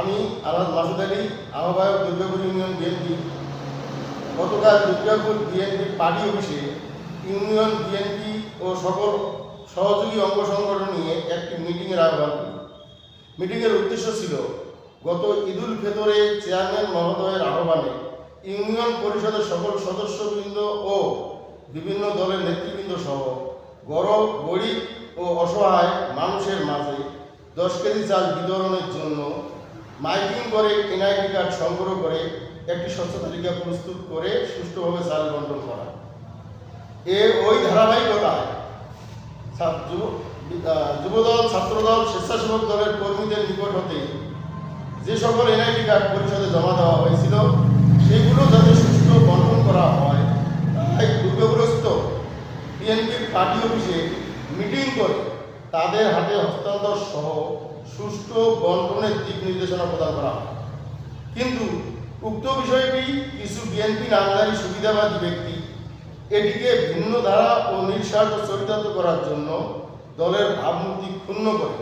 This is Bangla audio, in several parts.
আমি আলহাজ মাসুদ আলী, আহ্বায়ক দুর্গাপুর ইউনিয়ন বিএনপি। গতকাল দুর্গাপুর বিএনপি পার্টি অফিসে ইউনিয়ন বিএনপি ও সকল সহযোগী অঙ্গ সংগঠন নিয়ে একটি মিটিংয়ের আহ্বান করি। মিটিংয়ের উদ্দেশ্য ছিল গত ঈদুল ফিতরে চেয়ারম্যান মহোদয়ের আহ্বানে ইউনিয়ন পরিষদের সকল সদস্যবৃন্দ ও বিভিন্ন দলের নেতৃবৃন্দ সহ গরিব ও অসহায় মানুষের মাঝে 10 কেজি চাল বিতরণের জন্য মাইকিং করে এনআইডি কার্ড সংগ্রহ করে একটি স্বচ্ছ তালিকা প্রস্তুত করে সুষ্ঠুভাবে চাল বন্টন করা। ওই ধারাবাহিকতায় যুবদল, ছাত্রদল, স্বেচ্ছাসেবক দলের কর্মীদের নিকট হতে যে সকল এনআইডি কার্ড পরিষদে জমা দেওয়া হয়েছিল সেগুলো যাতে সুষ্ঠু বন্টন করা হয়, তাই দুর্গাপুরস্থ বিএনপির পার্টি অফিসে মিটিং করে তাদের হাতে হস্তান্তর সহ সুষ্ঠু বন্টনের দিক নির্দেশনা প্রদান করা হয়। কিন্তু উক্ত বিষয়টি কিছু বিএনপি নামধারী সুবিধাবাদী ব্যক্তি এটিকে ভিন্ন ধারা ও নিঃস্বার্থ চরিতার্থ করার জন্য দলের ভাবমূর্তি ক্ষুণ্ণ করে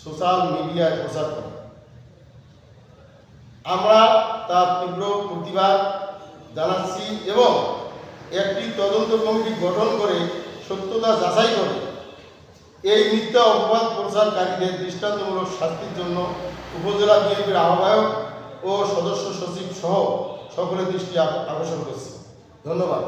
সোশ্যাল মিডিয়ায় প্রচার করে। আমরা তার তীব্র প্রতিবাদ জানাচ্ছি এবং একটি তদন্ত কমিটি গঠন করে সত্যতা যাচাই করে এই মিথ্যা অপবাদ প্রচারকারীদের দৃষ্টান্তমূলক শাস্তির জন্য উপজেলা বিএনপির আহ্বায়ক ও সদস্য সচিব সহ সকলের দৃষ্টি আকর্ষণ করছি। ধন্যবাদ।